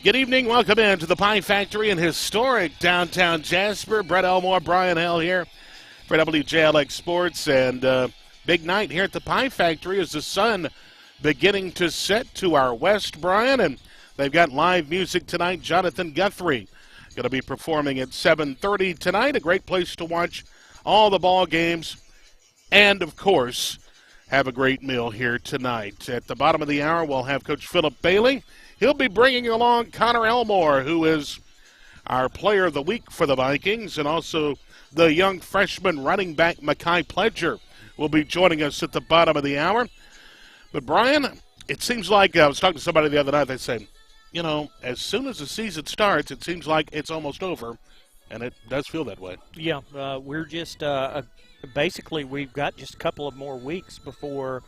Good evening. Welcome into the Pie Factory in historic downtown Jasper. Brett Elmore, Brian Hell here for WJLX Sports. And big night here at the Pie Factory as the sun beginning to set to our west, Brian. And they've got live music tonight. Jonathan Guthrie going to be performing at 7:30 tonight. A great place to watch all the ball games. And, of course, have a great meal here tonight. At the bottom of the hour, we'll have Coach Philip Bailey. He'll be bringing along Connor Elmore, who is our player of the week for the Vikings, and also the young freshman running back Mekhi Pledger will be joining us at the bottom of the hour. But, Brian, it seems like I was talking to somebody the other night. They said, you know, as soon as the season starts, it seems like it's almost over, and it does feel that way. Yeah, we're just basically we've got just a couple of more weeks before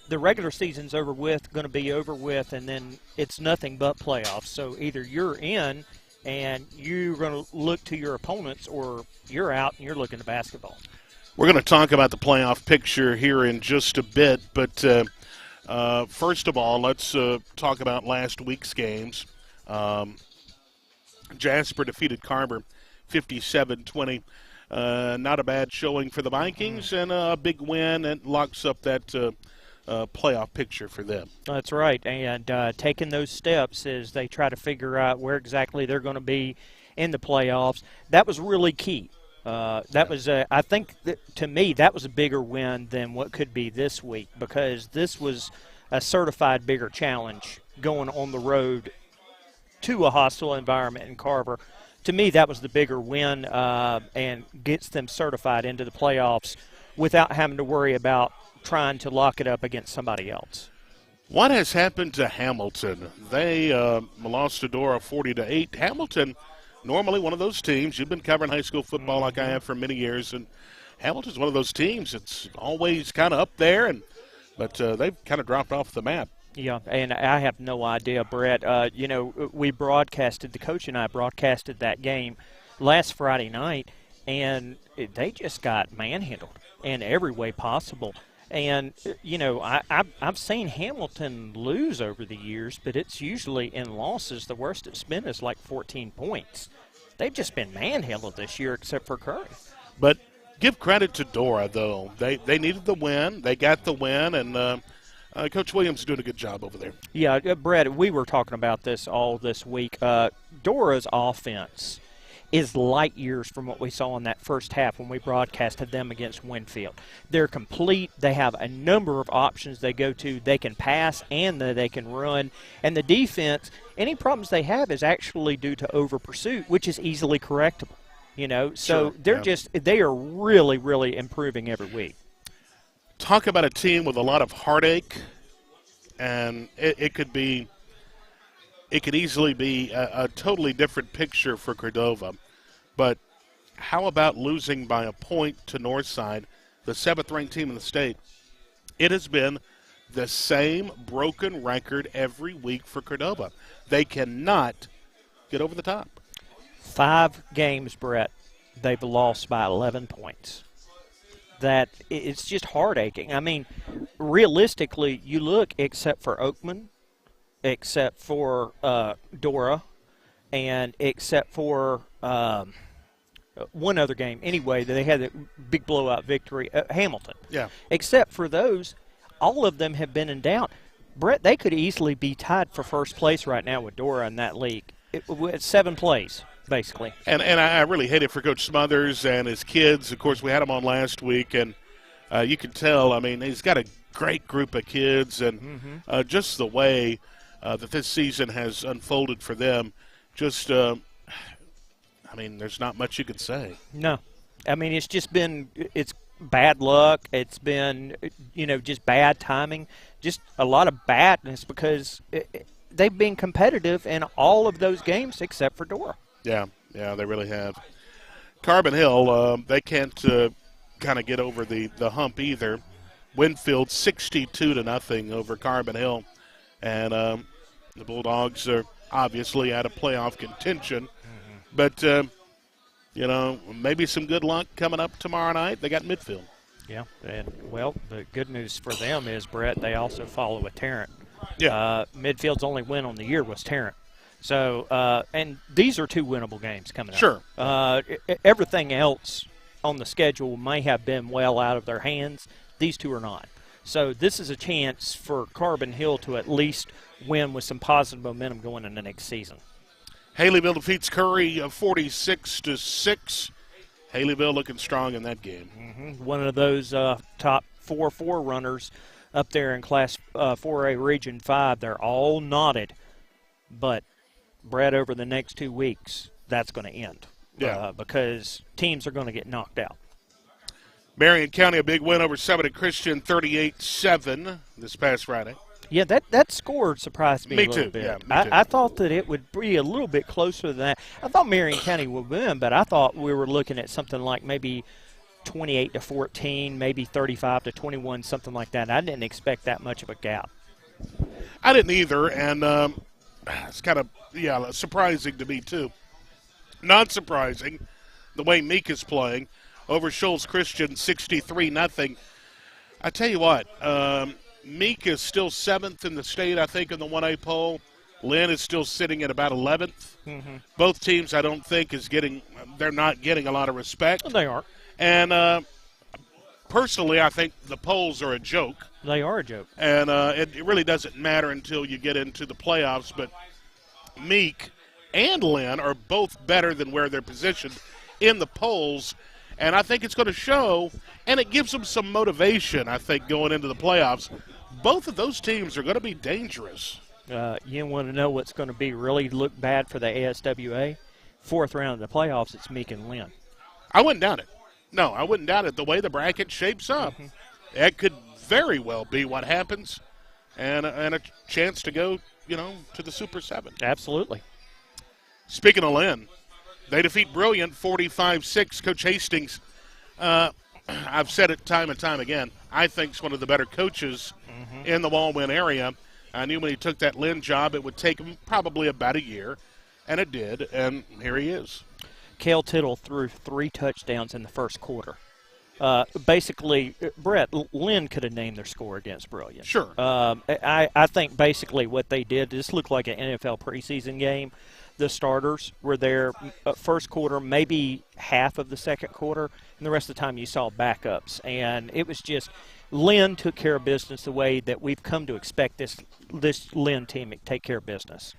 the regular season's going to be over with, and then it's nothing but playoffs. So either you're in and you're going to look to your opponents, or you're out and you're looking to basketball. We're going to talk about the playoff picture here in just a bit, but first of all, let's talk about last week's games. Jasper defeated Carver 57-20. Not a bad showing for the Vikings, and a big win, and locks up that playoff picture for them. That's right, and taking those steps as they try to figure out where exactly they're going to be in the playoffs, that was really key. That was, I think, to me, that was a bigger win than what could be this week, because this was a certified bigger challenge going on the road to a hostile environment in Carver. To me, that was the bigger win, and gets them certified into the playoffs without having to worry about trying to lock it up against somebody else. What has happened to Hamilton? They lost to Dora 40-8. Hamilton, normally one of those teams. You've been covering high school football like I have for many years, and Hamilton's one of those teams that's always kind of up there, but they've kind of dropped off the map. Yeah, and I have no idea, Brett. The coach and I broadcasted that game last Friday night, and they just got manhandled in every way possible. And, I've seen Hamilton lose over the years, but it's usually in losses. The worst it's been is like 14 points. They've just been manhandled this year except for Curry. But give credit to Dora, though. They needed the win. They got the win, and Coach Williams is doing a good job over there. Yeah, Brett, we were talking about this all this week. Dora's offense is light years from what we saw in that first half when we broadcasted them against Winfield. They're complete. They have a number of options they go to. They can pass and they can run. And the defense, any problems they have is actually due to over pursuit, which is easily correctable. So they are really, really improving every week. Talk about a team with a lot of heartache, and it could easily be a totally different picture for Cordova. But how about losing by a point to Northside, the 7th-ranked team in the state? It has been the same broken record every week for Cordova. They cannot get over the top. 5 games, Brett, they've lost by 11 points. That it's just heart-aching. I mean, realistically, you look, except for Oakman, except for Dora, and except for one other game. Anyway, they had a big blowout victory, Hamilton. Yeah. Except for those, all of them have been in doubt. Brett, they could easily be tied for first place right now with Dora in that league. It's 7 plays, basically. And I really hate it for Coach Smothers and his kids. Of course, we had him on last week, and you can tell, I mean, he's got a great group of kids, and just the way that this season has unfolded for them, there's not much you could say. No. I mean, it's bad luck. It's been, just bad timing, just a lot of badness because they've been competitive in all of those games except for Dora. Yeah, they really have. Carbon Hill, they can't kind of get over the hump either. Winfield 62-0 over Carbon Hill. And the Bulldogs are obviously out of playoff contention. But, maybe some good luck coming up tomorrow night. They got Midfield. Yeah, and, the good news for them is, Brett, they also follow with Tarrant. Yeah. Midfield's only win on the year was Tarrant. So, and these are 2 winnable games coming up. Sure. Everything else on the schedule may have been well out of their hands. These 2 are not. So this is a chance for Carbon Hill to at least win with some positive momentum going into the next season. Haleyville defeats Curry 46-6. Haleyville looking strong in that game. Mm-hmm. One of those top 4 runners up there in Class 4A Region 5. They're all knotted, but Brett, over the next 2 weeks, that's going to end. Yeah. Because teams are going to get knocked out. Marion County, a big win over Summit Christian, 38-7 this past Friday. Yeah, that score surprised me a little too. bit. Yeah, me too. I thought that it would be a little bit closer than that. I thought Marion County would win, but I thought we were looking at something like maybe 28-14, maybe 35-21, something like that. I didn't expect that much of a gap. I didn't either, and it's kind of, surprising to me too. Not surprising, the way Meek is playing over Shoals Christian, 63-0. I tell you what, Meek is still 7th in the state, I think, in the 1A poll. Lynn is still sitting at about 11th. Mm-hmm. Both teams, I don't think, they're not getting a lot of respect. Well, they aren't. And personally, I think the polls are a joke. They are a joke. And it really doesn't matter until you get into the playoffs. But Meek and Lynn are both better than where they're positioned in the polls. And I think it's going to show, and it gives them some motivation, I think, going into the playoffs. Both of those teams are going to be dangerous. You want to know what's going to be really look bad for the ASWA? 4th round of the playoffs, it's Meek and Lynn. I wouldn't doubt it. No, I wouldn't doubt it. The way the bracket shapes up, It could very well be what happens, and a chance to go, to the Super 7. Absolutely. Speaking of Lynn, they defeat Brilliant 45-6. Coach Hastings, I've said it time and time again, I think is one of the better coaches in the Walwyn area. I knew when he took that Lynn job it would take him probably about a year, and it did, and here he is. Cale Tittle threw 3 touchdowns in the first quarter. Basically, Brett, Lynn could have named their score against Brilliant. Sure. I think basically what they did, this looked like an NFL preseason game. The starters were there first quarter, maybe half of the second quarter, and the rest of the time you saw backups. And it was just Lynn took care of business the way that we've come to expect this Lynn team to take care of business.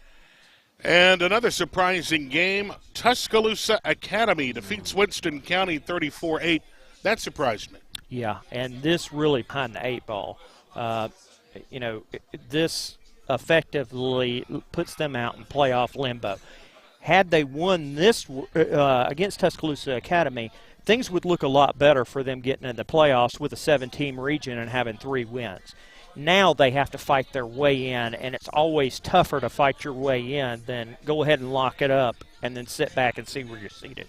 And another surprising game, Tuscaloosa Academy defeats Winston County 34-8. That surprised me. Yeah, and this really behind the 8 ball. This effectively puts them out in playoff limbo. Had they won this against Tuscaloosa Academy, things would look a lot better for them getting in the playoffs with a 7-team region and having 3 wins. Now they have to fight their way in, and it's always tougher to fight your way in than go ahead and lock it up and then sit back and see where you're seated.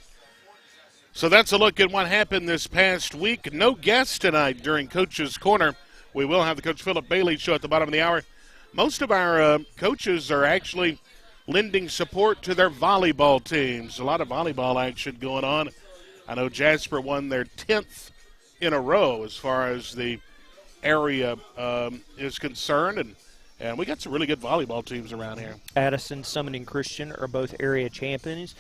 So that's a look at what happened this past week. No guests tonight during Coach's Corner. We will have the Coach Philip Bailey show at the bottom of the hour. Most of our coaches are actually lending support to their volleyball teams. A lot of volleyball action going on. I know Jasper won their 10th in a row as far as the area is concerned, and we got some really good volleyball teams around here. Addison, Summoning Christian are both area champions.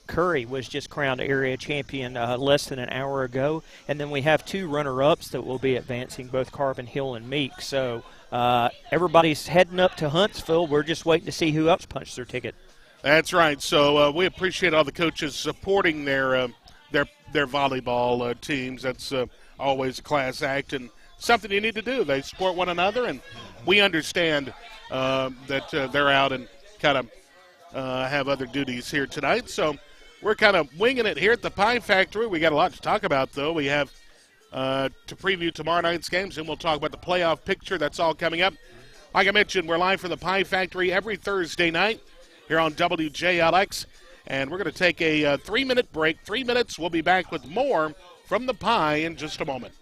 Curry was just crowned area champion less than an hour ago, and then we have 2 runner-ups that will be advancing, both Carbon Hill and Meek. So everybody's heading up to Huntsville. We're just waiting to see who else punched their ticket. That's right. So we appreciate all the coaches supporting their volleyball teams. That's always a class act and something you need to do. They support one another, and we understand that they're out and kind of have other duties here tonight. So we're kind of winging it here at the Pie Factory. We got a lot to talk about, though. We have to preview tomorrow night's games, and we'll talk about the playoff picture. That's all coming up. Like I mentioned, we're live from the Pie Factory every Thursday night here on WJLX, and we're going to take a 3-minute break. 3 minutes. We'll be back with more from the Pie in just a moment.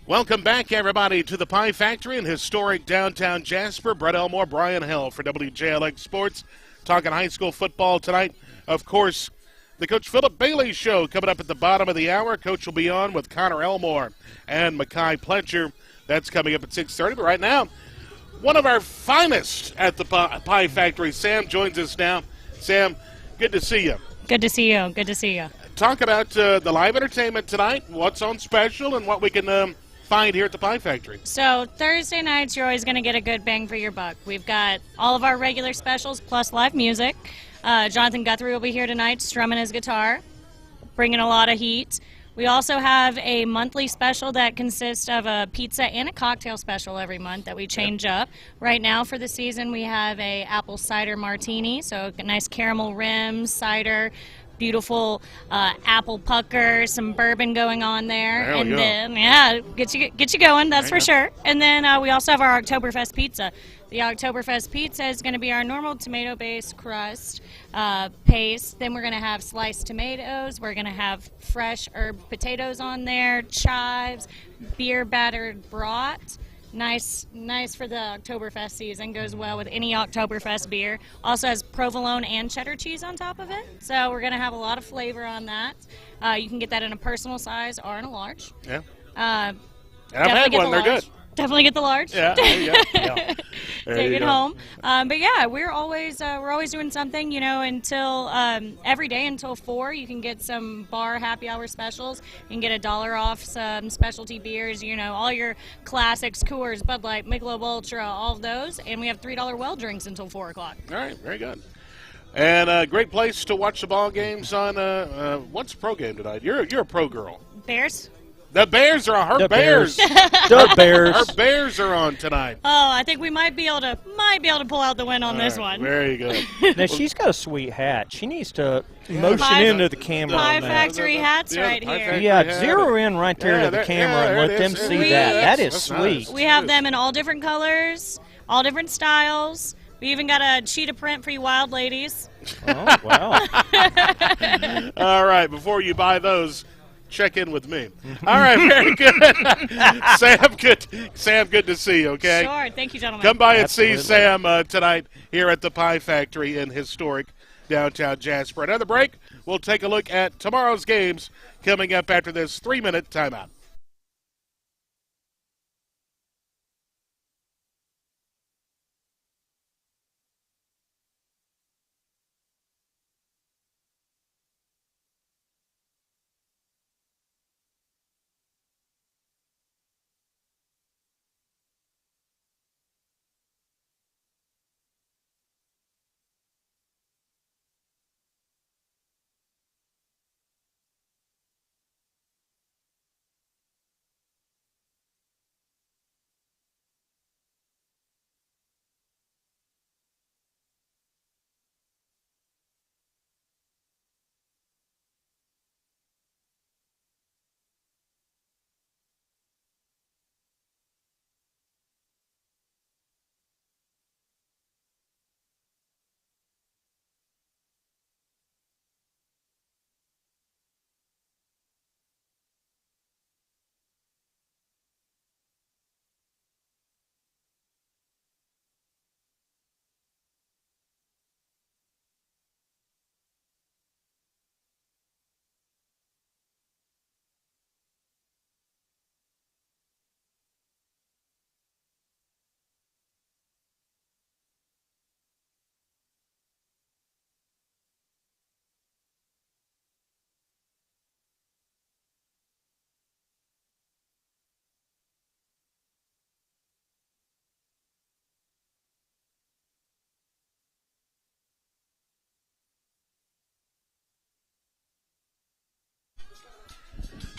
Welcome back, everybody, to the Pie Factory in historic downtown Jasper. Brett Elmore, Brian Hill for WJLX Sports. Talking high school football tonight. Of course, the Coach Philip Bailey Show coming up at the bottom of the hour. Coach will be on with Connor Elmore and Mackay Pletcher. That's coming up at 6:30. But right now, one of our finest at the Pie Factory, Sam, joins us now. Sam, good to see you. Good to see you. Good to see you. Talk about the live entertainment tonight, what's on special, and what we can find here at the Pie Factory. So Thursday nights, you're always going to get a good bang for your buck. We've got all of our regular specials plus live music. Jonathan Guthrie will be here tonight strumming his guitar, bringing a lot of heat. We also have a monthly special that consists of a pizza and a cocktail special every month that we change up. Right now for the season, we have a apple cider martini, so a nice caramel rim, cider, beautiful apple pucker, some bourbon going on there. There we go. Then, yeah, get you going, that's for sure. And then we also have our Oktoberfest Pizza. The Oktoberfest Pizza is going to be our normal tomato-based crust paste. Then we're going to have sliced tomatoes. We're going to have fresh herb potatoes on there, chives, beer-battered brat. Nice for the Oktoberfest season. Goes well with any Oktoberfest beer. Also has provolone and cheddar cheese on top of it. So we're going to have a lot of flavor on that. You can get that in a personal size or in a large. Yeah. And I've had one. They're good. Definitely get the large. Yeah. There you go. Yeah. Take it home. But yeah, we're always doing something, until every day until 4. You can get some bar happy hour specials. You can get $1 off some specialty beers, all your classics, Coors, Bud Light, Michelob Ultra, all of those. And we have $3 well drinks until 4 o'clock. All right, very good. And a great place to watch the ball games on, what's the pro game tonight? You're a pro girl. Bears? The Bears are on. The Bears. The Bears. Our Bears are on tonight. Oh, I think we might be able to pull out the win on this one. Very good. Now, she's got a sweet hat. She needs to motion into the camera Pie on that. Factory hats right here. Yeah, zero in right there to the camera and let them see that. That is sweet. We have them in all different colors, all different styles. We even got a sheet of print for you wild ladies. Oh, wow. All right, before you buy those, check in with me. All right, very good. Sam, good to see you, okay? Sure, thank you, gentlemen. Come by and see Sam tonight here at the Pie Factory in historic downtown Jasper. Another break. We'll take a look at tomorrow's games coming up after this 3-minute timeout.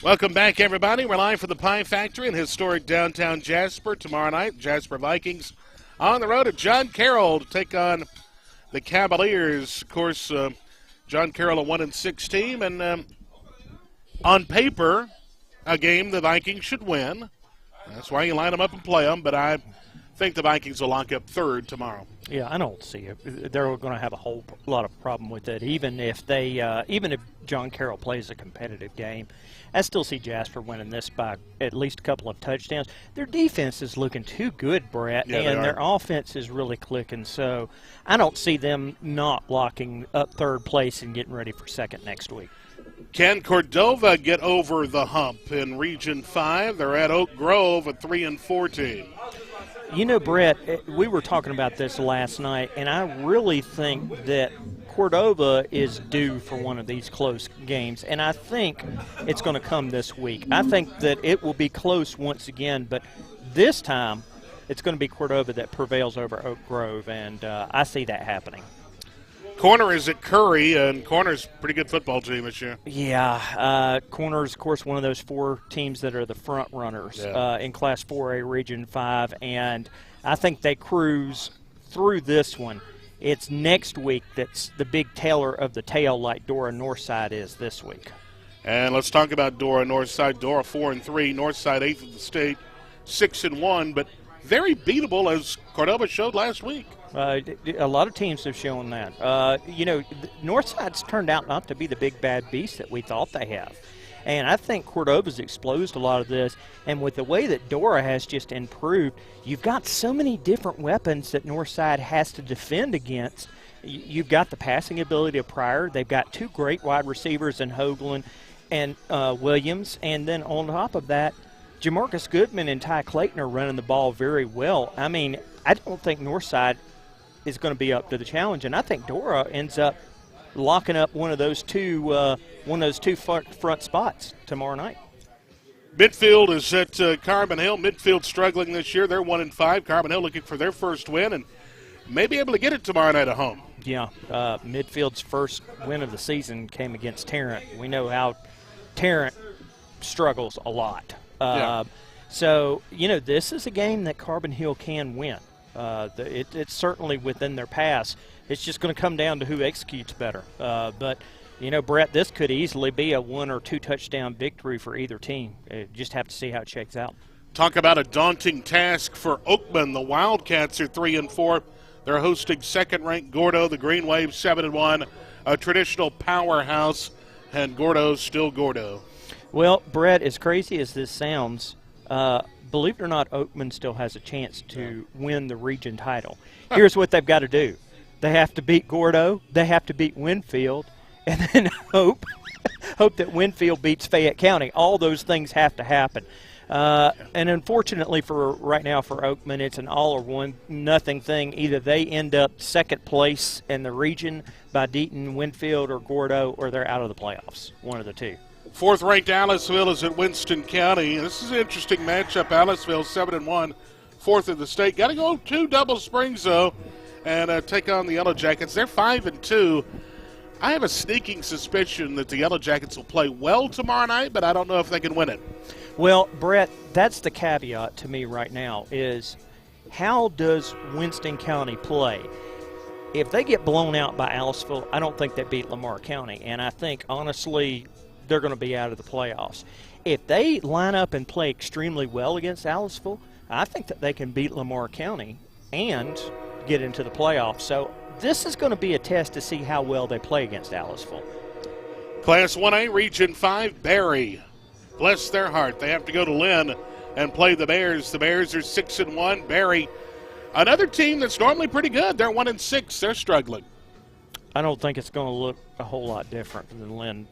Welcome back, everybody. We're live from the Pie Factory in historic downtown Jasper. Tomorrow night, Jasper Vikings on the road at John Carroll to take on the Cavaliers. Of course, John Carroll, a 1-6 team, and on paper, a game the Vikings should win. That's why you line them up and play them, but I think the Vikings will lock up third tomorrow. Yeah, I don't see it. They're going to have a whole lot of problem with it, even if John Carroll plays a competitive game. I still see Jasper winning this by at least a couple of touchdowns. Their defense is looking too good, Brett, and their offense is really clicking. So I don't see them not locking up third place and getting ready for second next week. Can Cordova get over the hump in Region 5? They're at Oak Grove, a 3-4 team. You know, Brett, we were talking about this last night, and I really think that Cordova is due for one of these close games, and I think it's going to come this week. I think that it will be close once again, but this time it's going to be Cordova that prevails over Oak Grove, and I see that happening. Corner is at Curry, and Corner's a pretty good football team this year. Yeah, Corner's, of course, one of those four teams that are the front runners in Class 4A Region 5, and I think they cruise through this one. It's next week that's the big tailer of the tail like Dora Northside is this week. And let's talk about Dora Northside. Dora 4-3, Northside 8th of the state, 6-1, but very beatable as Cordova showed last week. A lot of teams have shown that. Northside's turned out not to be the big bad beast that we thought they have. And I think Cordova's exposed a lot of this. And with the way that Dora has just improved, you've got so many different weapons that Northside has to defend against. You've got the passing ability of Pryor. They've got two great wide receivers in Hoagland and Williams. And then on top of that, Jamarcus Goodman and Ty Clayton are running the ball very well. I mean, I don't think Northside is going to be up to the challenge, and I think Dora ends up locking up one of those two front spots tomorrow night. Midfield is at Carbon Hill. Midfield struggling this year. They're 1-5. Carbon Hill looking for their first win and may be able to get it tomorrow night at home. Yeah, Midfield's first win of the season came against Tarrant. We know how Tarrant struggles a lot. So, this is a game that Carbon Hill can win. It's certainly within their pass. It's just going to come down to who executes better. But, Brett, this could easily be a 1 or 2 touchdown victory for either team. Just have to see how it shakes out. Talk about a daunting task for Oakman. The Wildcats are 3-4. They're hosting second-ranked Gordo, the Green Wave 7-1, a traditional powerhouse, and Gordo's still Gordo. Well, Brett, as crazy as this sounds, believe it or not, Oakman still has a chance to win the region title. Here's what they've got to do. They have to beat Gordo, they have to beat Winfield, and then hope that Winfield beats Fayette County. All those things have to happen. And unfortunately for right now for Oakman, it's an all or one nothing thing. Either they end up second place in the region by beating Winfield or Gordo, or they're out of the playoffs, one of the two. Fourth-ranked Aliceville is at Winston County. This is an interesting matchup. Aliceville 7-1, fourth in the state. Got to go to Double Springs, though, and take on the Yellow Jackets. They're 5-2. I have a sneaking suspicion that the Yellow Jackets will play well tomorrow night, but I don't know if they can win it. Well, Brett, that's the caveat to me right now is how does Winston County play? If they get blown out by Aliceville, I don't think they beat Lamar County, and I think, honestly, they're going to be out of the playoffs. If they line up and play extremely well against Aliceville, I think that they can beat Lamar County and get into the playoffs. So this is going to be a test to see how well they play against Aliceville. Class 1A, Region 5, Barry. Bless their heart. They have to go to Lynn and play the Bears. The Bears are 6-1. Barry, another team that's normally pretty good. They're 1-6. They're struggling. I don't think it's going to look a whole lot different than Lynn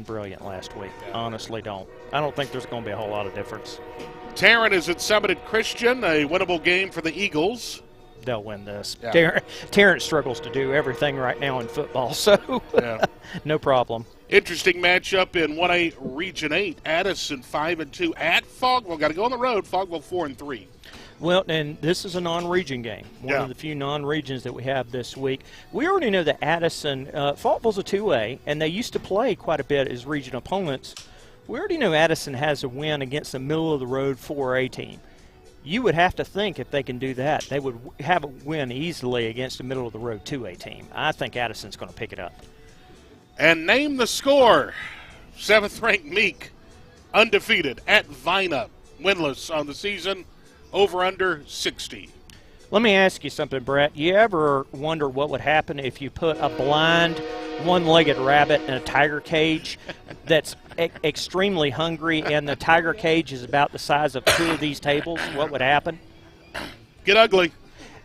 Brilliant last week. Honestly, don't. I don't think there's going to be a whole lot of difference. Tarrant is at Summited Christian, a winnable game for the Eagles. They'll win this. Yeah. Tarrant struggles to do everything right now in football, so no problem. Interesting matchup in 1A Region 8. Addison 5-2 at Fogville. Got to go on the road. Fogville 4-3. Well, and this is a non-region game, one of the few non-regions that we have this week. We already know that Addison, Faultville's a 2A, and they used to play quite a bit as region opponents. We already know Addison has a win against the middle-of-the-road 4A team. You would have to think if they can do that, they would have a win easily against the middle-of-the-road 2A team. I think Addison's going to pick it up. And name the score. 7th-ranked Meek, undefeated at Vina, winless on the season. Over under 60. Let me ask you something, Brett. You ever wonder what would happen if you put a blind, one-legged rabbit in a tiger cage that's extremely hungry, and the tiger cage is about the size of 2 of these tables? What would happen? Get ugly.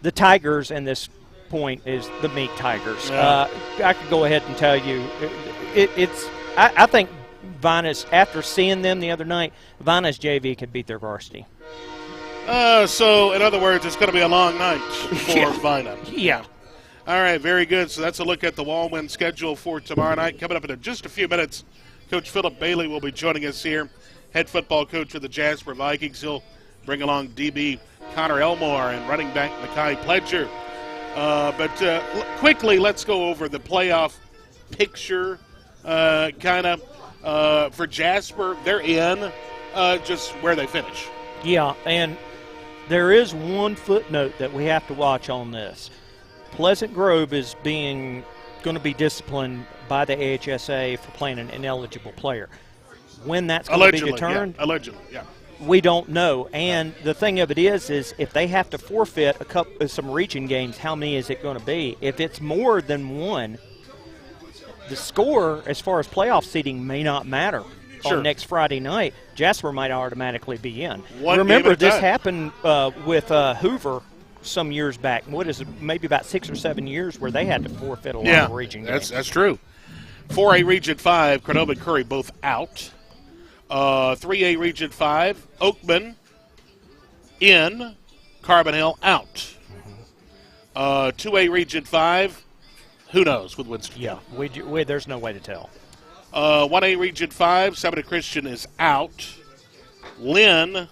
The tigers in this point is the meat tigers. Yeah. I could go ahead and tell you, I think Vinus, after seeing them the other night, Vinus JV could beat their varsity. So, in other words, it's going to be a long night for Vina. Yeah. All right, very good. So that's a look at the Wallwin schedule for tomorrow night. Coming up in just a few minutes, Coach Philip Bailey will be joining us here, head football coach of the Jasper Vikings. He'll bring along DB Connor Elmore and running back Mekhi Pledger. Quickly, let's go over the playoff picture for Jasper. They're in, just where they finish. Yeah, and there is one footnote that we have to watch on this. Pleasant Grove is going to be disciplined by the AHSA for playing an ineligible player. When that's going to be determined, allegedly, we don't know. And the thing of it is if they have to forfeit some region games, how many is it going to be? If it's more than one, the score as far as playoff seeding may not matter. Sure. On next Friday night, Jasper might automatically be in. One Remember, this happened with Hoover some years back. What is it, maybe about 6 or 7 years where they had to forfeit a lot of region games. That's true. 4A Region 5, Cordova and Curry both out. 3A Region 5, Oakman in, Carbon Hill out. 2A Region 5, who knows with Winston? Yeah, there's no way to tell. 1A Region 5, Seminole Christian is out. Lynn,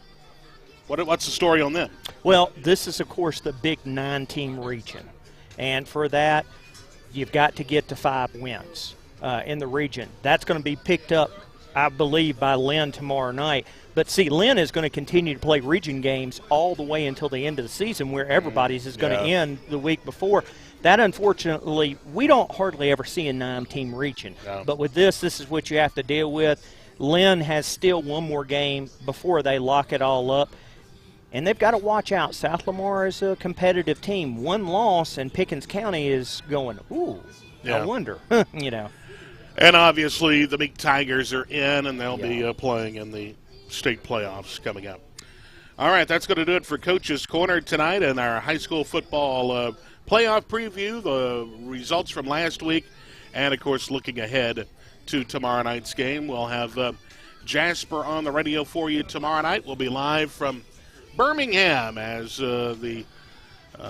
what's the story on them? Well, this is, of course, the big 9-team region. And for that, you've got to get to 5 wins in the region. That's going to be picked up, I believe, by Lynn tomorrow night. But, see, Lynn is going to continue to play region games all the way until the end of the season, where everybody's is going to end the week before. That, unfortunately, we don't hardly ever see a 9-team region. No. But with this is what you have to deal with. Lynn has still one more game before they lock it all up. And they've got to watch out. South Lamar is a competitive team. One loss, and Pickens County is going, I wonder, And obviously the Meek Tigers are in, and they'll be playing in the state playoffs coming up. All right, that's going to do it for Coach's Corner tonight and our high school football playoff preview, the results from last week, and, of course, looking ahead to tomorrow night's game. We'll have Jasper on the radio for you tomorrow night. We'll be live from Birmingham as the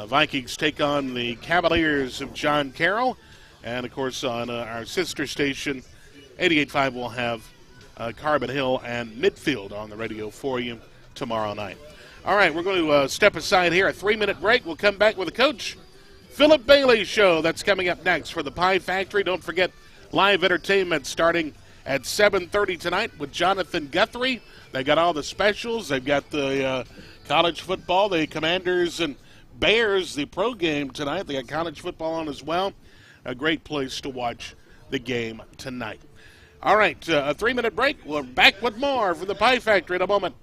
Vikings take on the Cavaliers of John Carroll. And, of course, on our sister station, 88.5, we'll have Carbon Hill and Midfield on the radio for you tomorrow night. All right, we're going to step aside here, a 3-minute break. We'll come back with the Coach Philip Bailey Show. That's coming up next for the Pie Factory. Don't forget live entertainment starting at 7:30 tonight with Jonathan Guthrie. They got all the specials. They've got the college football, the Commanders and Bears, the pro game tonight. They got college football on as well. A great place to watch the game tonight. All right, a 3-minute break. We're back with more from the Pie Factory in a moment.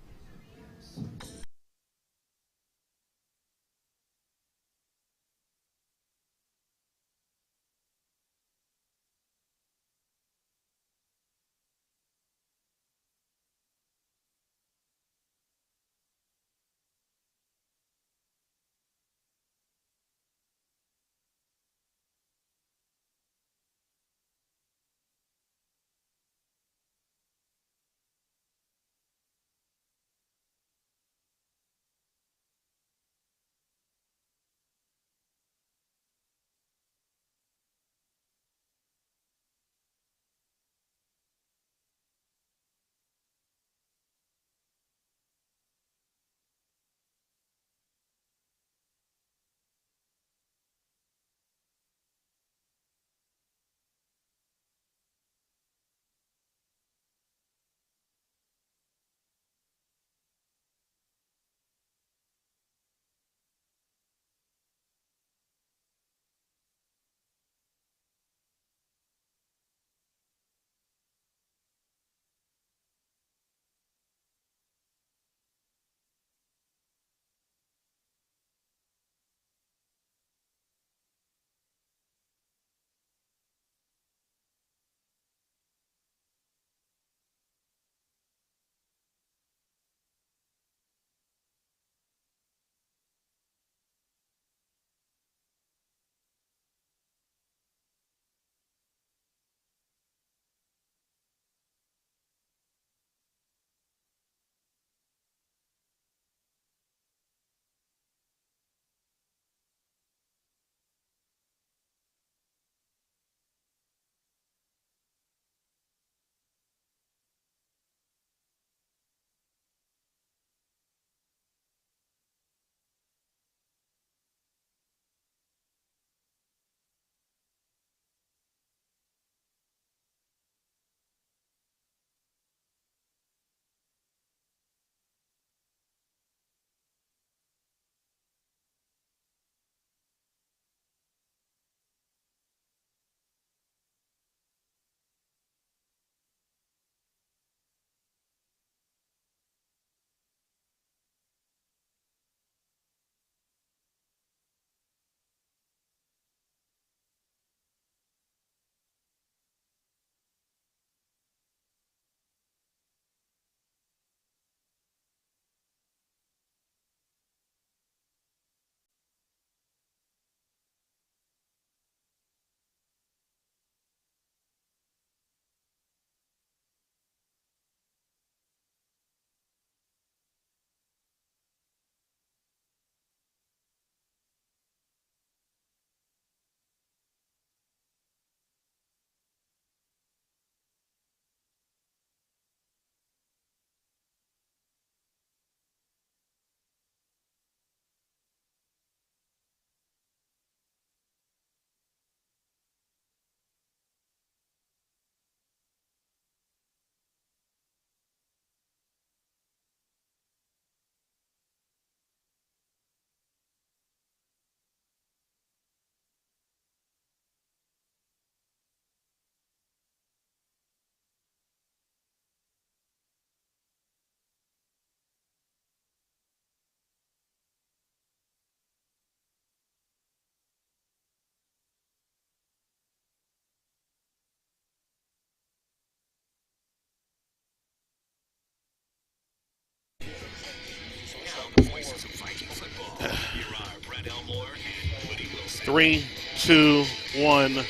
3, 2, 1.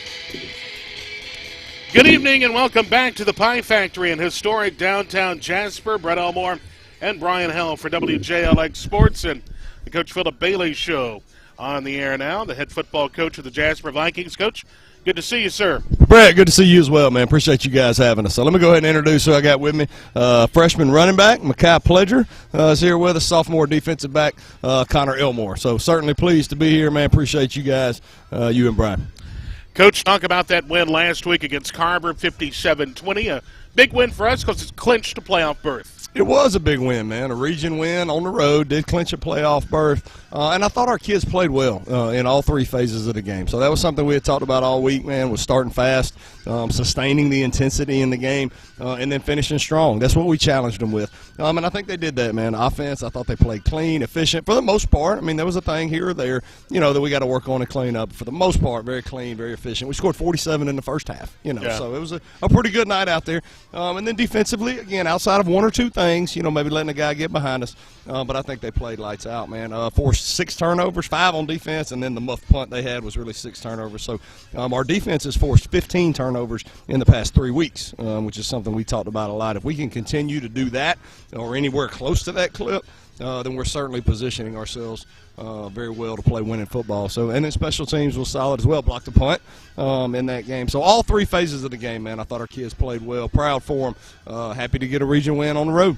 Good evening and welcome back to the Pie Factory in historic downtown Jasper. Brett Elmore and Brian Hell for WJLX Sports and the Coach Philip Bailey Show on the air now. The head football coach of the Jasper Vikings. Coach, good to see you, sir. Brett, good to see you as well, man. Appreciate you guys having us. So let me go ahead and introduce who I got with me. Freshman running back, Mekhi Pledger, is here with us. Sophomore defensive back, Connor Elmore. So certainly pleased to be here, man. Appreciate you guys, you and Brian. Coach, talk about that win last week against Carver, 57-20. A big win for us because it's clinched a playoff berth. It was a big win, man. A region win on the road, did clinch a playoff berth. And I thought our kids played well in all three phases of the game. So that was something we had talked about all week, man, was starting fast, sustaining the intensity in the game, and then finishing strong. That's what we challenged them with. And I think they did that, man. Offense, I thought they played clean, efficient. For the most part, I mean, there was a thing here or there, that we got to work on and clean up. For the most part, very clean, very efficient. We scored 47 in the first half, So it was a pretty good night out there. And then defensively, again, outside of one or two things, maybe letting a guy get behind us. But I think they played lights out, man. Forced 6 turnovers, 5 on defense, and then the muff punt they had was really 6 turnovers. So our defense has forced 15 turnovers in the past 3 weeks, which is something we talked about a lot. If we can continue to do that or anywhere close to that clip, then we're certainly positioning ourselves very well to play winning football. So, and then special teams was solid as well, blocked the punt in that game. So all 3 phases of the game, man, I thought our kids played well. Proud for them. Happy to get a region win on the road.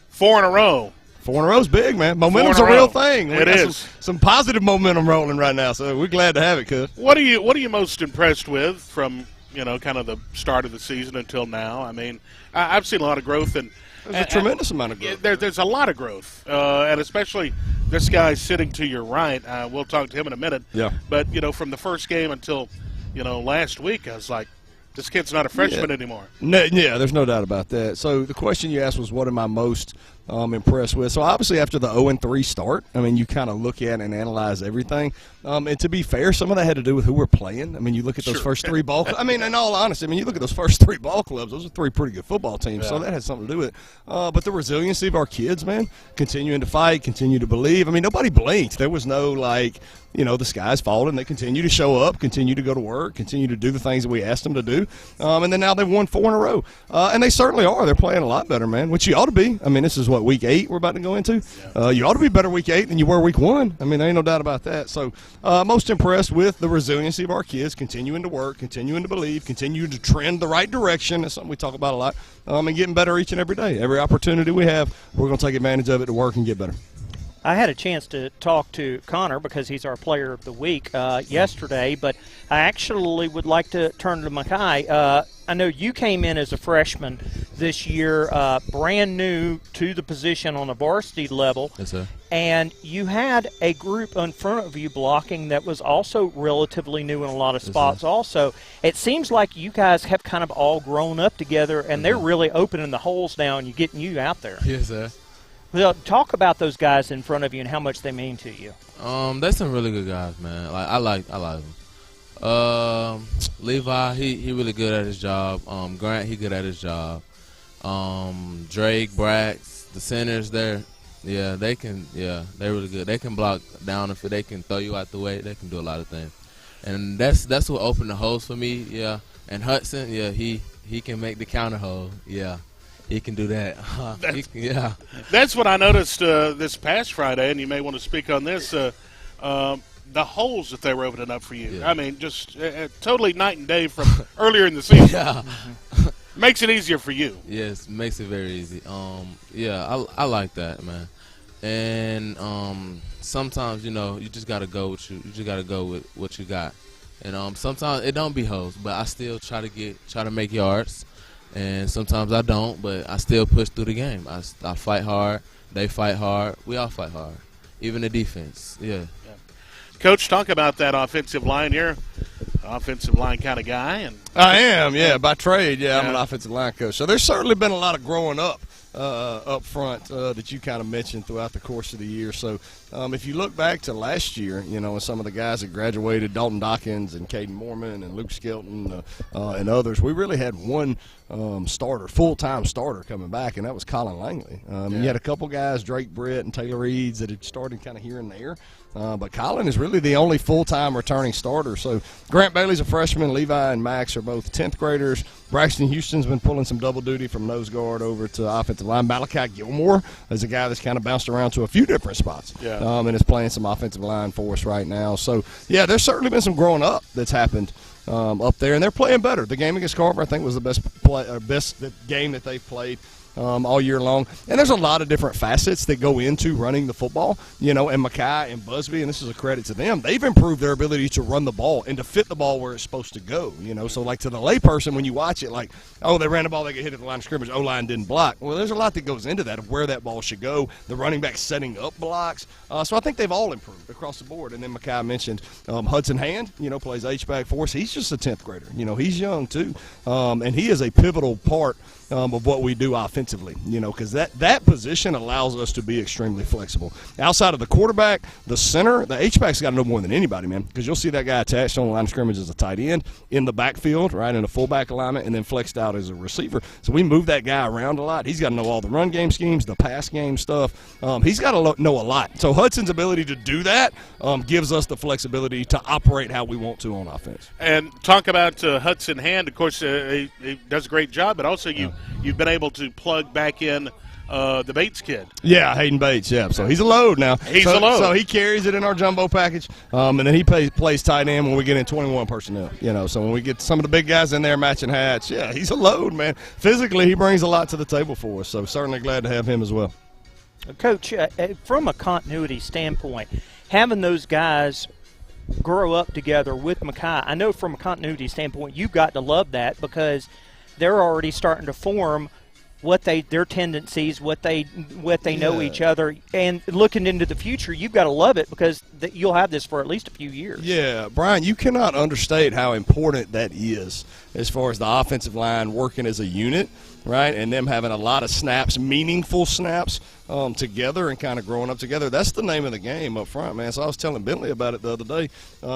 4 in a row. 4 in a row is big, man. Momentum's a real thing. It is. Some positive momentum rolling right now, so we're glad to have it, cuz. What are you most impressed with from, kind of the start of the season until now? I mean, I've seen a lot of growth. There's a tremendous amount of growth. There's a lot of growth, and especially this guy sitting to your right. We'll talk to him in a minute. Yeah. But, from the first game until, last week, I was like, this kid's not a freshman anymore. Yeah, there's no doubt about that. So the question you asked was, what am I most impressed with? So obviously after the 0-3 start, I mean, you kind of look at and analyze everything. And to be fair, some of that had to do with who we're playing. I mean, you look at those first 3 ball clubs. I mean, in all honesty, you look at those first 3 ball clubs, those are 3 pretty good football teams. Yeah. So that had something to do with it. But the resiliency of our kids, man, continuing to fight, continue to believe. I mean, nobody blinked. There was no, the sky's falling. They continue to show up, continue to go to work, continue to do the things that we asked them to do. And then now they've won 4 in a row. And they certainly are. They're playing a lot better, man, which you ought to be. I mean, this is, week 8 we're about to go into? Yeah. You ought to be better week 8 than you were week 1. I mean, there ain't no doubt about that. So most impressed with the resiliency of our kids, continuing to work, continuing to believe, continuing to trend the right direction. That's something we talk about a lot. And getting better each and every day. Every opportunity we have, we're going to take advantage of it to work and get better. I had a chance to talk to Connor because he's our player of the week yesterday, but I actually would like to turn to Mekhi. I know you came in as a freshman this year, brand new to the position on the varsity level. Yes, sir. And you had a group in front of you blocking that was also relatively new in a lot of spots also. It seems like you guys have kind of all grown up together, and they're really opening the holes now and getting you out there. Yes, sir. Well, talk about those guys in front of you and how much they mean to you. They're some really good guys, man. I like them. Levi, he really good at his job. Grant, he good at his job. Drake, Brax, the centers there, they're really good. They can block down if they can throw you out the way. They can do a lot of things, and that's what opened the holes for me. Yeah, and Hudson, he can make the counter hole. Yeah. He can do that. That's what I noticed this past Friday, and you may want to speak on this. The holes that they were opening up for you. Yeah. I mean, just totally night and day from earlier in the season. Yeah. Makes it easier for you. Yes, makes it very easy. I like that, man. And sometimes, you just got to go with you just got to go with what you got. And sometimes it don't be holes, but I still try to make yards. And sometimes I don't, but I still push through the game. I fight hard. They fight hard. We all fight hard, even the defense. Yeah. Coach, talk about that offensive line. You're an offensive line kind of guy. And I am, by trade. I'm an offensive line coach. So there's certainly been a lot of growing up up front that you kind of mentioned throughout the course of the year. So if you look back to last year, and some of the guys that graduated, Dalton Dawkins and Caden Mormon and Luke Skelton and others, we really had one starter, full-time starter coming back, and that was Colin Langley. You had a couple guys, Drake Britt and Taylor Eads, that had started kind of here and there. But Colin is really the only full-time returning starter. So Grant Bailey's a freshman. Levi and Max are both 10th graders. Braxton Houston's been pulling some double duty from nose guard over to offensive line. Malachi Gilmore is a guy that's kind of bounced around to a few different spots and is playing some offensive line for us right now. So, yeah, there's certainly been some growing up that's happened up there, and they're playing better. The game against Carver, I think, was the best game that they've played all year long. And there's a lot of different facets that go into running the football, and Mackay and Busby, and this is a credit to them, they've improved their ability to run the ball and to fit the ball where it's supposed to go, So, like, to the layperson, when you watch it, like, oh, they ran the ball, they get hit at the line of scrimmage, O-line didn't block. Well, there's a lot that goes into that of where that ball should go, the running back setting up blocks. So I think they've all improved across the board. And then Mackay mentioned Hudson Hand, plays H-back for us. He's just a 10th grader. He's young too. And he is a pivotal part of what we do offensively, because that position allows us to be extremely flexible. Outside of the quarterback, the center, the H-back's got to know more than anybody, man, because you'll see that guy attached on the line of scrimmage as a tight end, in the backfield, right, in a fullback alignment, and then flexed out as a receiver. So we move that guy around a lot. He's got to know all the run game schemes, the pass game stuff. He's got to know a lot. So Hudson's ability to do that gives us the flexibility to operate how we want to on offense. And talk about Hudson Hand. Of course, he does a great job, but also you've been able to plug back in the Bates kid. Yeah, Hayden Bates, yeah. So he's a load now. He's a load. So he carries it in our jumbo package, and then he plays tight end when we get in 21 personnel. So when we get some of the big guys in there matching hats, yeah, he's a load, man. Physically, he brings a lot to the table for us, so certainly glad to have him as well. Coach, from a continuity standpoint, having those guys grow up together with Mackay, I know from a continuity standpoint you've got to love that because they're already starting to form their tendencies, what they know each other, and looking into the future, you've got to love it because you'll have this for at least a few years. Yeah, Brian, you cannot understate how important that is as far as the offensive line working as a unit, right, and them having a lot of snaps, meaningful snaps together and kind of growing up together. That's the name of the game up front, man. So I was telling Bentley about it the other day.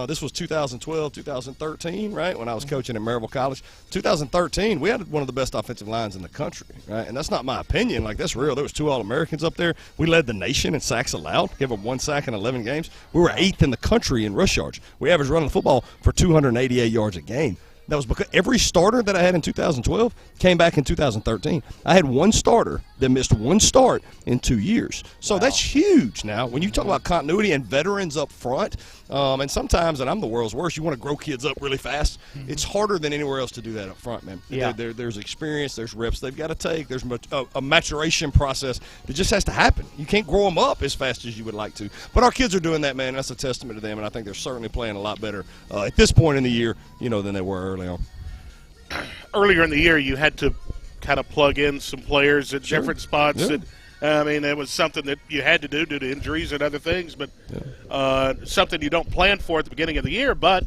This was 2012, 2013, right, when I was coaching at Maryville College. 2013, we had one of the best offensive lines in the country, right, and that's not my opinion. Like, that's real. There was 2 All-Americans up there. We led the nation in sacks allowed, gave up 1 sack in 11 games. We were 8th in the country in rush yards. We averaged running the football for 288 yards a game. That was because every starter that I had in 2012 came back in 2013. I had one starter that missed one start in 2 years. So that's huge now. When you talk about continuity and veterans up front, and sometimes, and I'm the world's worst, you want to grow kids up really fast. It's harder than anywhere else to do that up front, man. Yeah. There's experience, there's reps they've got to take, there's a maturation process that just has to happen. You can't grow them up as fast as you would like to. But our kids are doing that, man. That's a testament to them, and I think they're certainly playing a lot better at this point in the year, than they were early on. Earlier in the year, you had to kind of plug in some players at different spots. Yeah. And, it was something that you had to do due to injuries and other things, but something you don't plan for at the beginning of the year. But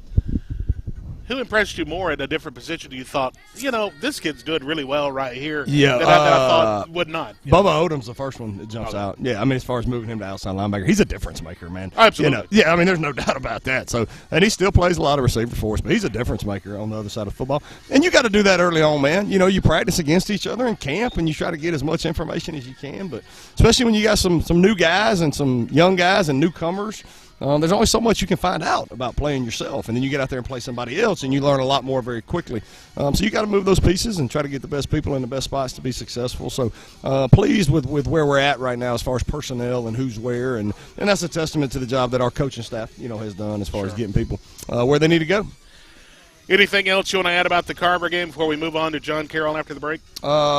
who impressed you more at a different position? You thought, this kid's doing really well right here. Yeah, that I thought would not. Bubba Odom's the first one that jumps out. Yeah, as far as moving him to outside linebacker, he's a difference maker, man. Absolutely. There's no doubt about that. So, and he still plays a lot of receiver for us, but he's a difference maker on the other side of football. And you got to do that early on, man. You practice against each other in camp, and you try to get as much information as you can. But especially when you got some new guys and some young guys and newcomers. There's only so much you can find out about playing yourself, and then you get out there and play somebody else, and you learn a lot more very quickly. So you got to move those pieces and try to get the best people in the best spots to be successful. So pleased with where we're at right now as far as personnel and who's where, and that's a testament to the job that our coaching staff, has done as far as getting people where they need to go. Anything else you want to add about the Carver game before we move on to John Carroll after the break?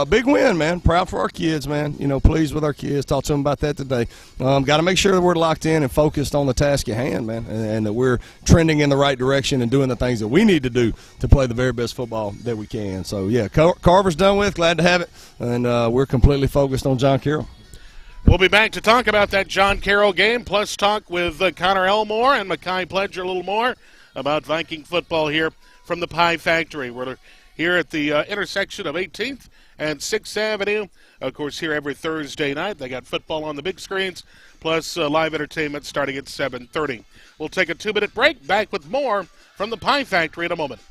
Big win, man. Proud for our kids, man. Pleased with our kids. Talked to them about that today. Got to make sure that we're locked in and focused on the task at hand, man, and that we're trending in the right direction and doing the things that we need to do to play the very best football that we can. So, yeah, Carver's done with. Glad to have it. And we're completely focused on John Carroll. We'll be back to talk about that John Carroll game, plus talk with Connor Elmore and Mackay Pledger a little more about Viking football here from the Pie Factory. We're here at the intersection of 18th and 6th Avenue. Of course, here every Thursday night. They got football on the big screens, plus live entertainment starting at 7:30. We'll take a 2-minute break. Back with more from the Pie Factory in a moment.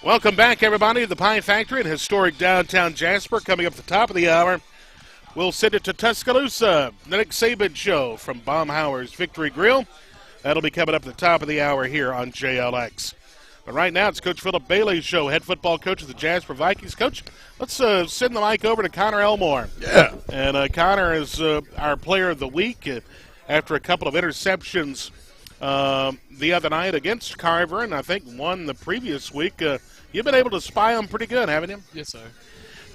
Welcome back, everybody, to the Pie Factory in historic downtown Jasper. Coming up at the top of the hour, we'll send it to Tuscaloosa. The Nick Saban Show from Baumhauer's Victory Grill. That'll be coming up at the top of the hour here on JLX. But right now, it's Coach Philip Bailey's show, head football coach of the Jasper Vikings. Coach, let's send the mic over to Connor Elmore. Yeah. And Connor is our player of the week after a couple of interceptions the other night against Carver, and I think one the previous week. You've been able to spy them pretty good, haven't you? Yes, sir.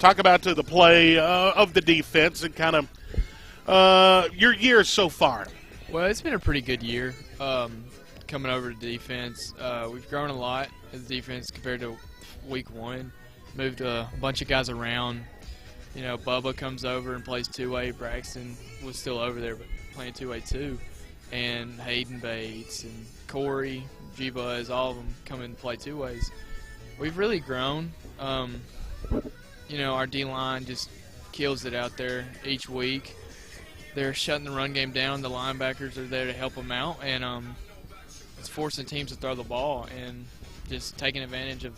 Talk about the play of the defense and kind of your year so far. Well, it's been a pretty good year coming over to defense. We've grown a lot as defense compared to week one. Moved a bunch of guys around. You know, Bubba comes over and plays two-way. Braxton was still over there, but playing two-way too. And Hayden Bates and Corey, G-Buzz, all of them come in and play two ways. We've really grown. You know, our D-line just kills it out there each week. They're shutting the run game down. The linebackers are there to help them out, and it's forcing teams to throw the ball and just taking advantage of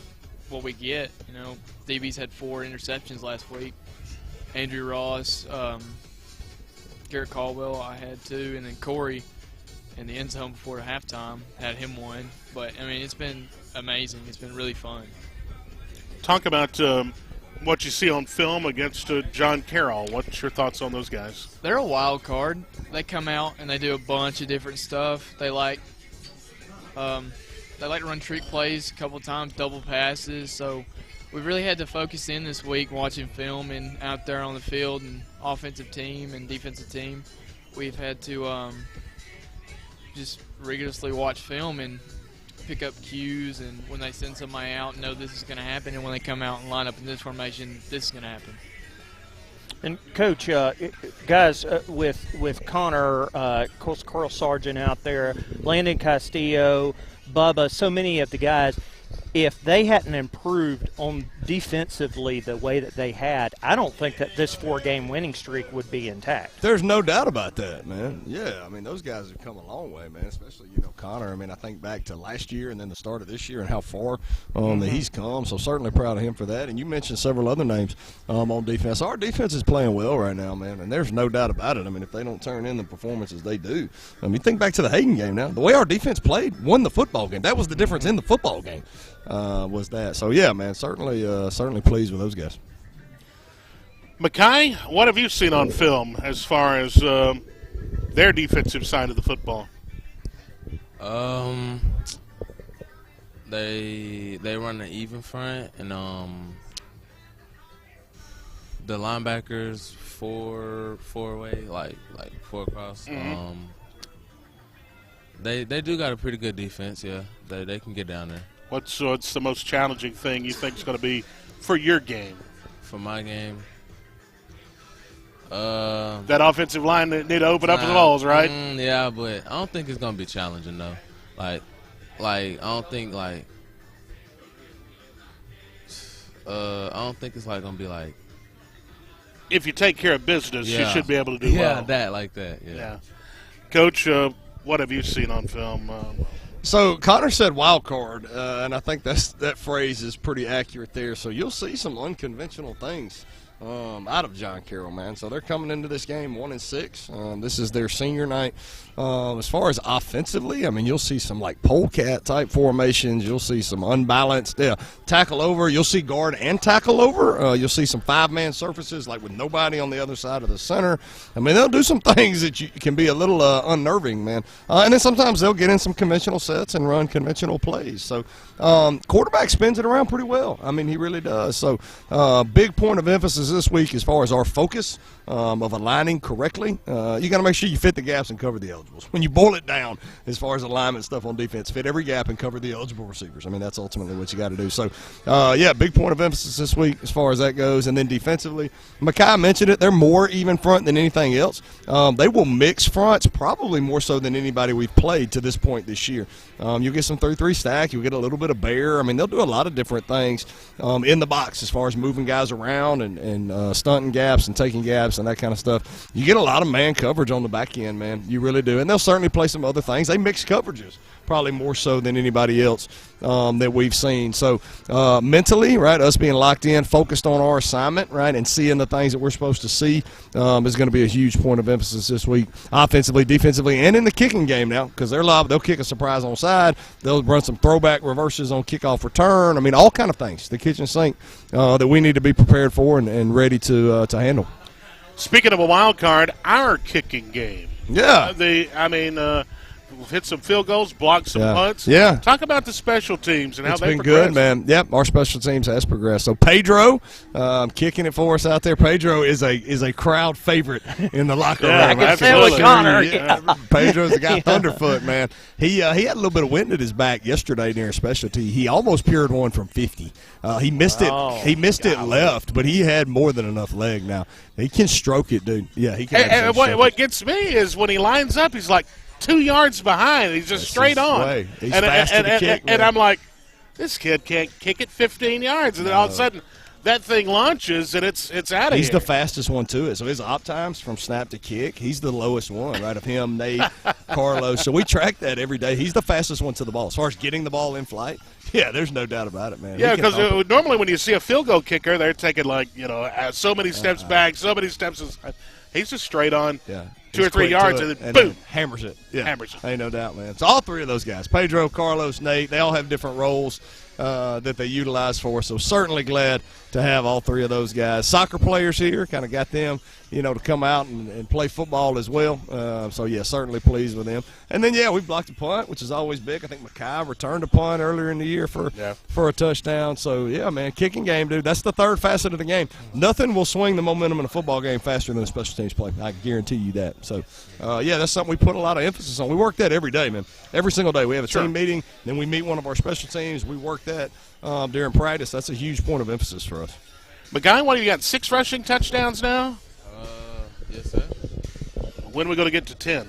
what we get. You know, DB's had 4 interceptions last week, Andrew Ross, Garrett Caldwell I had two, and then Corey in the end zone before halftime had him one. But, I mean, it's been amazing. It's been really fun. Talk about what you see on film against John Carroll. What's your thoughts on those guys? They're a wild card. They come out and they do a bunch of different stuff. They like to run trick plays a couple times, double passes. So we really had to focus in this week watching film and out there on the field and offensive team and defensive team. We've had to just rigorously watch film and pick up cues, and when they send somebody out, know this is going to happen, and when they come out and line up in this formation, this is going to happen. And Coach, guys, with Connor, of course, Carl Sargent out there, Landon Castillo, Bubba, so many of the guys, if they hadn't improved on defensively the way that they had, I don't think that this 4-game winning streak would be intact. There's no doubt about that, man. Yeah, I mean, those guys have come a long way, man, especially, Connor. I mean, I think back to last year and then the start of this year and how far that he's come. So certainly proud of him for that. And you mentioned several other names on defense. Our defense is playing well right now, man, and there's no doubt about it. I mean, if they don't turn in the performances they do. I mean, think back to the Hayden game now. The way our defense played won the football game. That was the difference in the football game. Was that. So, yeah, man, certainly pleased with those guys. Mackay, what have you seen on film as far as their defensive side of the football? They run an even front, and the linebackers four way, like four across. They do got a pretty good defense. Yeah, they can get down there. What's the most challenging thing you think is going to be for your game? For my game, that offensive line that need to open up the balls, right? Yeah, but I don't think it's going to be challenging though. Like I don't think I don't think it's going to be like. If you take care of business, you should be able to do well. Yeah, that like that. Yeah. Coach, what have you seen on film? So Connor said wild card, and I think that phrase is pretty accurate there. So you'll see some unconventional things out of John Carroll, man. So they're coming into this game 1-6. This is their senior night. As far as offensively, I mean, you'll see some like polecat type formations. You'll see some unbalanced tackle over. You'll see guard and tackle over. You'll see some 5-man surfaces like with nobody on the other side of the center. I mean, they'll do some things that can be a little unnerving, man. And then sometimes they'll get in some conventional sets and run conventional plays. So quarterback spins it around pretty well. I mean, he really does. So big point of emphasis this week as far as our focus of aligning correctly. You got to make sure you fit the gaps and cover the eligibles. When you boil it down as far as alignment stuff on defense, fit every gap and cover the eligible receivers. I mean, that's ultimately what you got to do. So, big point of emphasis this week as far as that goes. And then defensively, Mackay mentioned it. They're more even front than anything else. They will mix fronts probably more so than anybody we've played to this point this year. You'll get some 3-3 stack. You'll get a little bit of bear. I mean, they'll do a lot of different things in the box as far as moving guys around and stunting gaps and taking gaps and that kind of stuff. You get a lot of man coverage on the back end, man. You really do. And they'll certainly play some other things. They mix coverages probably more so than anybody else that we've seen. So mentally, right, us being locked in, focused on our assignment, right, and seeing the things that we're supposed to see is going to be a huge point of emphasis this week, offensively, defensively, and in the kicking game now, because they're live. They'll kick a surprise on side. They'll run some throwback reverses on kickoff return. I mean, all kind of things, the kitchen sink that we need to be prepared for and ready to handle. Speaking of a wild card, our kicking game. Yeah. We've hit some field goals, blocked some punts. Yeah. Talk about the special teams and how they progressed. It's been good, man. Yep, our special teams has progressed. So Pedro, kicking it for us out there. Pedro is a crowd favorite in the locker room. I can tell with Connor. Pedro's the guy, Thunderfoot, man. He had a little bit of wind at his back yesterday during specialty. He almost pured one from 50. He missed it. He missed it left, but he had more than enough leg now. He can stroke it, dude. Yeah, he can. And what gets me is when he lines up, he's like 2 yards behind. He's just straight on. He's fast to the kick, and I'm like, this kid can't kick it 15 yards. And then all of a sudden, that thing launches and it's out of here. He's the fastest one to it. So his op times from snap to kick, he's the lowest one, right, of him, Nate, Carlos. So we track that every day. He's the fastest one to the ball. As far as getting the ball in flight, yeah, there's no doubt about it, man. Yeah, because normally when you see a field goal kicker, they're taking so many steps back, so many steps aside. He's just straight on 2 or 3 yards and then boom. Hammers it. Yeah. Hammers it. Ain't no doubt, man. So all three of those guys, Pedro, Carlos, Nate, they all have different roles that they utilize for. So certainly glad to have all three of those guys. Soccer players here, kind of got them, to come out and play football as well. So, yeah, certainly pleased with them. And then, we blocked a punt, which is always big. I think Mackay returned a punt earlier in the year for a touchdown. So, yeah, man, kicking game, dude. That's the third facet of the game. Nothing will swing the momentum in a football game faster than a special teams play. I guarantee you that. So, that's something we put a lot of emphasis on. We work that every day, man. Every single day. We have a team meeting, then we meet one of our special teams. We work that during practice. That's a huge point of emphasis for us. Mackay, what, you got 6 rushing touchdowns now? Yes, sir. When are we going to get to 10?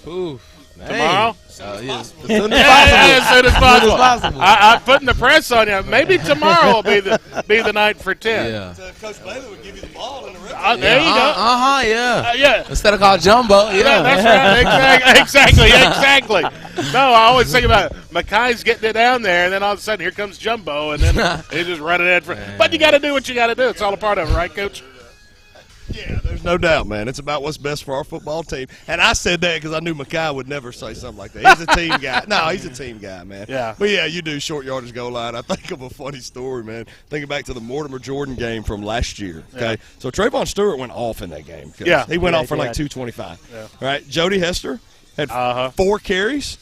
Ooh, tomorrow? Yes. As soon as possible. I'm putting the press on you. Maybe tomorrow will be the night for 10. Yeah. So Coach Bailey would give you the ball in the red. There you go. Yeah. Instead of called jumbo, yeah. That's right. Exactly. No, I always think about Mackay's getting it down there, and then all of a sudden here comes jumbo, and then they just run it in for. But you got to do what you got to do. It's all a part of it, right, Coach? Yeah, there's no doubt, man. It's about what's best for our football team. And I said that because I knew Mackay would never say something like that. He's a team guy. No, he's a team guy, man. Yeah. But, you do short yardage goal line. I think of a funny story, man. Thinking back to the Mortimer Jordan game from last year, okay? Yeah. So Trayvon Stewart went off in that game. Yeah. He went off for like 225. Yeah. Right? Jody Hester had 4 carries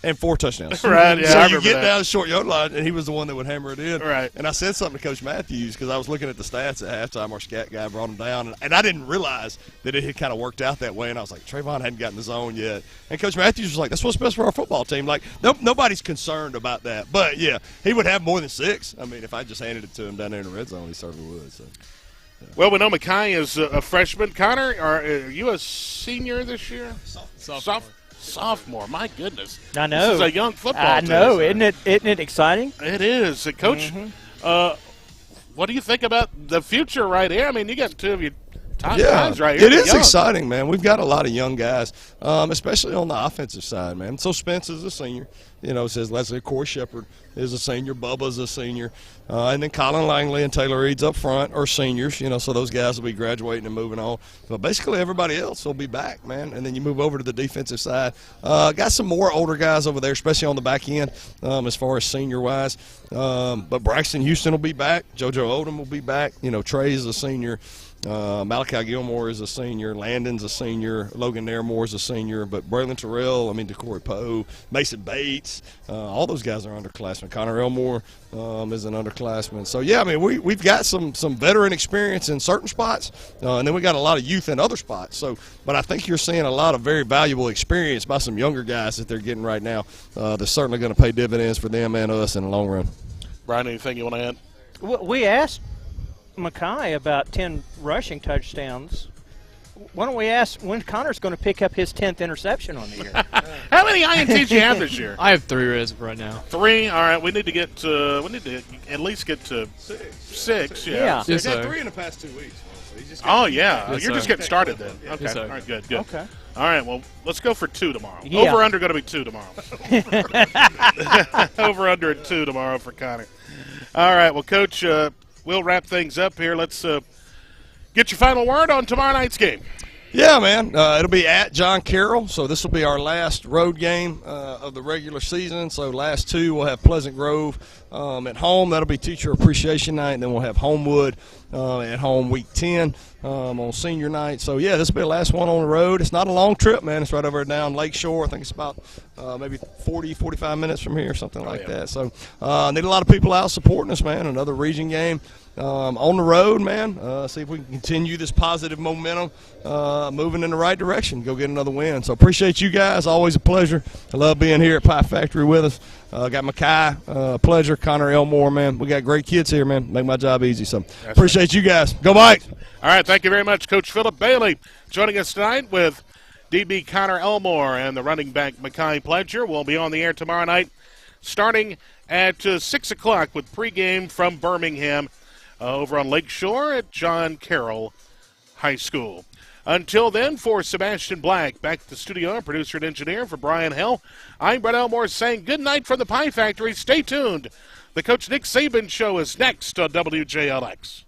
and 4 touchdowns. Right, yeah. So you get down the short yard line, and he was the one that would hammer it in. Right. And I said something to Coach Matthews because I was looking at the stats at halftime. Our scat guy brought him down, and I didn't realize that it had kind of worked out that way. And I was like, Trayvon hadn't gotten the zone yet. And Coach Matthews was like, that's what's best for our football team. Like, nobody's concerned about that. But, yeah, he would have more than 6. I mean, if I just handed it to him down there in the red zone, he certainly would. So. Yeah. Well, we know Mackay is a freshman. Connor, are you a senior this year? Sophomore, my goodness! I know. This is a young football I know, team. Isn't it exciting? It is, Coach. What do you think about the future right here? I mean, you got 2 of your top guys right here. It is exciting, man. We've got a lot of young guys, especially on the offensive side, man. So Spence is a senior. Says Leslie Corey Shepard is a senior. Bubba's a senior. And then Colin Langley and Taylor Reed's up front are seniors, so those guys will be graduating and moving on. But basically everybody else will be back, man. And then you move over to the defensive side. Got some more older guys over there, especially on the back end as far as senior-wise. But Braxton Houston will be back. JoJo Odom will be back. Trey is a senior. Malachi Gilmore is a senior. Landon's a senior. Logan Nairmore is a senior. But Braylon Terrell, DeCory Poe, Mason Bates, all those guys are underclassmen. Connor Elmore is an underclassman. So, we've got some veteran experience in certain spots, and then we got a lot of youth in other spots. So, but I think you're seeing a lot of very valuable experience by some younger guys that they're getting right now. That's certainly going to pay dividends for them and us in the long run. Brian, anything you want to add? Well, we asked Mackay about 10 rushing touchdowns. Why don't we ask when Connor's going to pick up his 10th interception on the year? How many INTs do you have this year? I have 3 as of right now. 3. All right, we need to at least get to 6. Yeah. He's had 3 in the past 2 weeks. So you're sir. just getting started then. Okay. Yes, sir. All right, good. Okay. All right, well, let's go for 2 tomorrow. Yeah. Over under going to be 2 tomorrow. Over under at 2 tomorrow for Connor. All right, well, Coach, we'll wrap things up here. Let's get your final word on tomorrow night's game. Yeah, man. It'll be at John Carroll, so this will be our last road game of the regular season. So last 2, we'll have Pleasant Grove at home. That'll be Teacher Appreciation Night, and then we'll have Homewood at home week 10 on senior night. So, this will be the last one on the road. It's not a long trip, man. It's right over down Lakeshore. I think it's about maybe 40, 45 minutes from here, something like that. So need a lot of people out supporting us, man. Another region game. On the road, man. See if we can continue this positive momentum, moving in the right direction. Go get another win. So appreciate you guys. Always a pleasure. I love being here at Pie Factory with us. Got Mackay, pleasure. Connor Elmore, man. We got great kids here, man. Make my job easy. So appreciate you guys. Go Mike. All right, thank you very much, Coach Philip Bailey, joining us tonight with DB Connor Elmore and the running back Mackay Pledger. We'll be on the air tomorrow night starting at 6 o'clock with pregame from Birmingham. over on Lake Shore at John Carroll High School. Until then, for Sebastian Black, back to the studio, producer and engineer for Brian Hill, I'm Brett Elmore saying good night from the Pie Factory. Stay tuned. The Coach Nick Saban Show is next on WJLX.